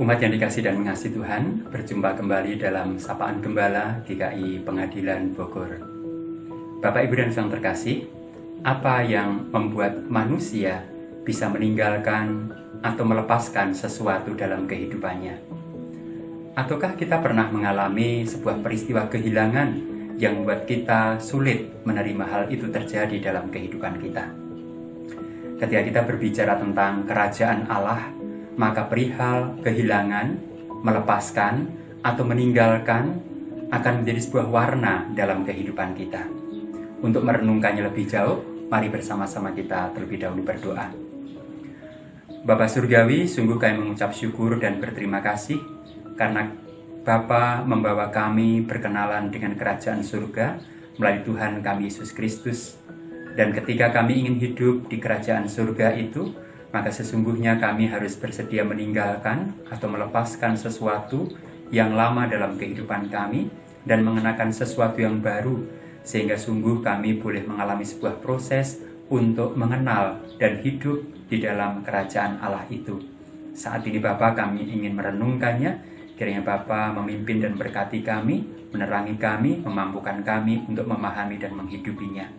Umat yang dikasih dan mengasihi Tuhan, berjumpa kembali dalam Sapaan Gembala GKI Pengadilan Bogor. Bapak, Ibu, dan Saudara terkasih, apa yang membuat manusia bisa meninggalkan atau melepaskan sesuatu dalam kehidupannya? Ataukah kita pernah mengalami sebuah peristiwa kehilangan yang membuat kita sulit menerima hal itu terjadi dalam kehidupan kita? Ketika kita berbicara tentang kerajaan Allah, maka perihal kehilangan, melepaskan, atau meninggalkan akan menjadi sebuah warna dalam kehidupan kita. Untuk merenungkannya lebih jauh, mari bersama-sama kita terlebih dahulu berdoa. Bapa Surgawi, sungguh kami mengucap syukur dan berterima kasih karena Bapa membawa kami berkenalan dengan kerajaan surga melalui Tuhan kami Yesus Kristus. Dan ketika kami ingin hidup di kerajaan surga itu, maka sesungguhnya kami harus bersedia meninggalkan atau melepaskan sesuatu yang lama dalam kehidupan kami dan mengenakan sesuatu yang baru, sehingga sungguh kami boleh mengalami sebuah proses untuk mengenal dan hidup di dalam kerajaan Allah itu. Saat ini Bapa, kami ingin merenungkannya, kiranya Bapa memimpin dan berkati kami, menerangi kami, memampukan kami untuk memahami dan menghidupinya.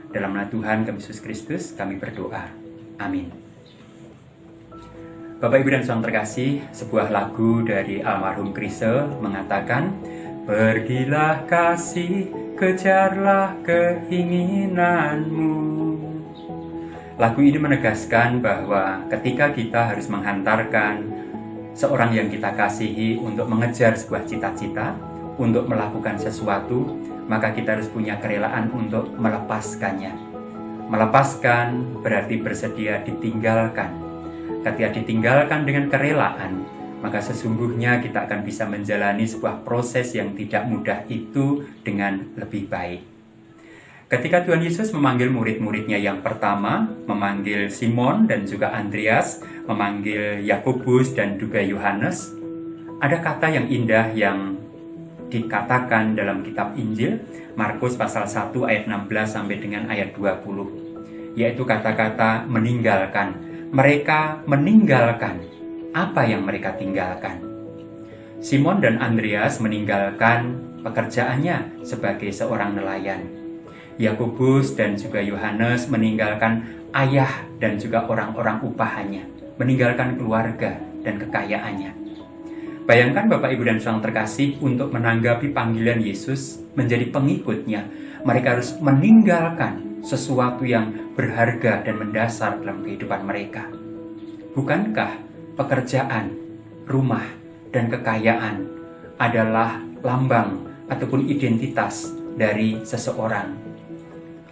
Dalam nama Tuhan kami Yesus Kristus, kami berdoa. Amin. Bapak, Ibu, dan Saudara terkasih, sebuah lagu dari almarhum Chrisye mengatakan, "Pergilah kasih, kejarlah keinginanmu." Lagu ini menegaskan bahwa ketika kita harus menghantarkan seorang yang kita kasihi untuk mengejar sebuah cita-cita, untuk melakukan sesuatu, maka kita harus punya kerelaan untuk melepaskannya. Melepaskan berarti bersedia ditinggalkan. Ketika ditinggalkan dengan kerelaan, maka sesungguhnya kita akan bisa menjalani sebuah proses yang tidak mudah itu dengan lebih baik. Ketika Tuhan Yesus memanggil murid-muridnya yang pertama, memanggil Simon dan juga Andreas, memanggil Yakobus dan juga Yohanes, ada kata yang indah yang dikatakan dalam kitab Injil, Markus pasal 1 ayat 16 sampai dengan ayat 20, yaitu kata-kata meninggalkan. Mereka meninggalkan apa yang mereka tinggalkan. Simon dan Andreas meninggalkan pekerjaannya sebagai seorang nelayan. Yakobus dan juga Yohanes meninggalkan ayah dan juga orang-orang upahannya, meninggalkan keluarga dan kekayaannya. Bayangkan Bapak, Ibu, dan Saudara terkasih, untuk menanggapi panggilan Yesus menjadi pengikutnya, mereka harus meninggalkan sesuatu yang berharga dan mendasar dalam kehidupan mereka. Bukankah pekerjaan, rumah, dan kekayaan adalah lambang ataupun identitas dari seseorang?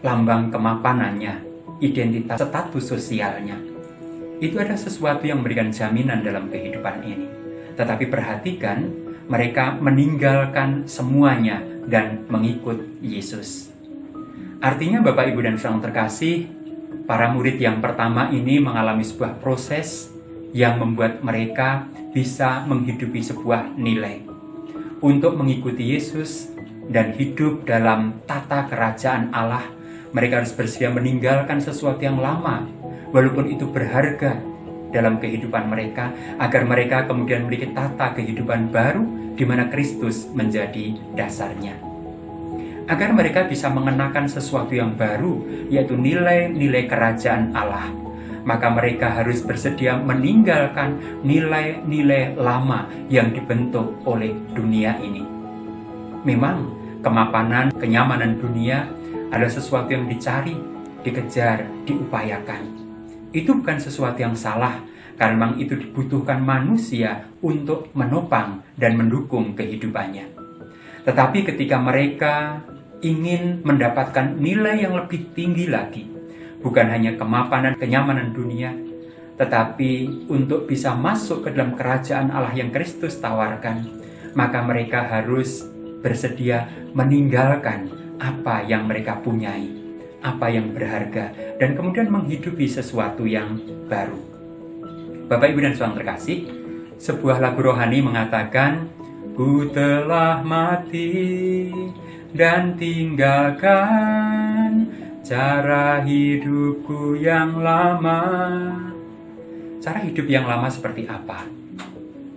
Lambang kemapanannya, identitas status sosialnya. Itu adalah sesuatu yang memberikan jaminan dalam kehidupan ini. Tetapi perhatikan, mereka meninggalkan semuanya dan mengikut Yesus. Artinya Bapak, Ibu, dan Saudara terkasih, para murid yang pertama ini mengalami sebuah proses yang membuat mereka bisa menghidupi sebuah nilai. Untuk mengikuti Yesus dan hidup dalam tata kerajaan Allah, mereka harus bersedia meninggalkan sesuatu yang lama, walaupun itu berharga dalam kehidupan mereka, agar mereka kemudian memiliki tata kehidupan baru di mana Kristus menjadi dasarnya. Agar mereka bisa mengenakan sesuatu yang baru, yaitu nilai-nilai kerajaan Allah, maka mereka harus bersedia meninggalkan nilai-nilai lama yang dibentuk oleh dunia ini. Memang kemapanan, kenyamanan dunia adalah sesuatu yang dicari, dikejar, diupayakan. Itu bukan sesuatu yang salah, karena memang itu dibutuhkan manusia untuk menopang dan mendukung kehidupannya. Tetapi ketika mereka ingin mendapatkan nilai yang lebih tinggi lagi, bukan hanya kemapanan, kenyamanan dunia, tetapi untuk bisa masuk ke dalam kerajaan Allah yang Kristus tawarkan, maka mereka harus bersedia meninggalkan apa yang mereka punyai, apa yang berharga, dan kemudian menghidupi sesuatu yang baru. Bapak, Ibu, dan Saudara terkasih, sebuah lagu rohani mengatakan, "Ku telah mati dan tinggalkan cara hidupku yang lama." Cara hidup yang lama seperti apa?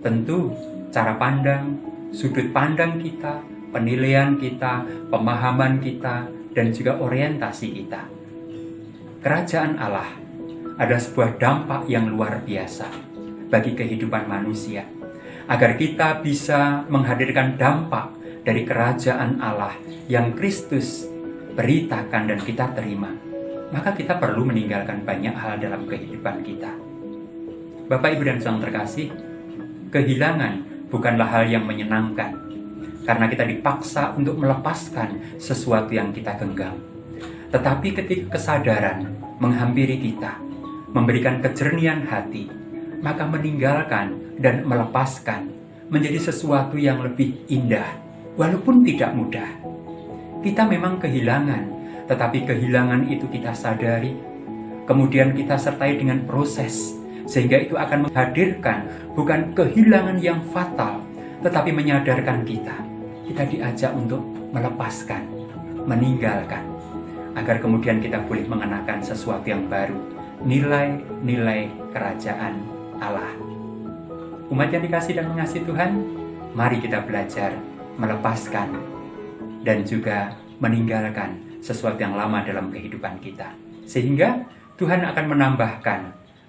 tentu cara pandang, sudut pandang kita, penilaian kita, pemahaman kita, dan juga orientasi kita. Kerajaan Allah ada sebuah dampak yang luar biasa bagi kehidupan manusia. Agar kita bisa menghadirkan dampak dari kerajaan Allah yang Kristus beritakan dan kita terima, maka kita perlu meninggalkan banyak hal dalam kehidupan kita. Bapak, Ibu, dan Saudara terkasih, kehilangan bukanlah hal yang menyenangkan, karena kita dipaksa untuk melepaskan sesuatu yang kita genggam. Tetapi ketika kesadaran menghampiri kita, memberikan kejernihan hati, maka meninggalkan dan melepaskan menjadi sesuatu yang lebih indah, walaupun tidak mudah. Kita memang kehilangan, tetapi kehilangan itu kita sadari, kemudian kita sertai dengan proses, sehingga itu akan menghadirkan bukan kehilangan yang fatal, tetapi menyadarkan kita diajak untuk melepaskan, meninggalkan, agar kemudian kita boleh mengenakan sesuatu yang baru, nilai-nilai kerajaan Allah. Umat yang dikasih dan mengasihi Tuhan, mari kita belajar melepaskan dan juga meninggalkan sesuatu yang lama dalam kehidupan kita, sehingga Tuhan akan menambahkan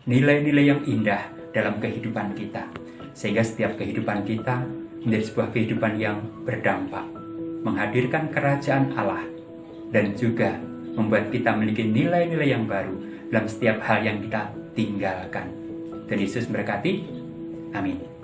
nilai-nilai yang indah dalam kehidupan kita, sehingga setiap kehidupan kita menjadi sebuah kehidupan yang berdampak, menghadirkan kerajaan Allah, dan juga membuat kita memiliki nilai-nilai yang baru dalam setiap hal yang kita tinggalkan. Dan Yesus memberkati. Amin.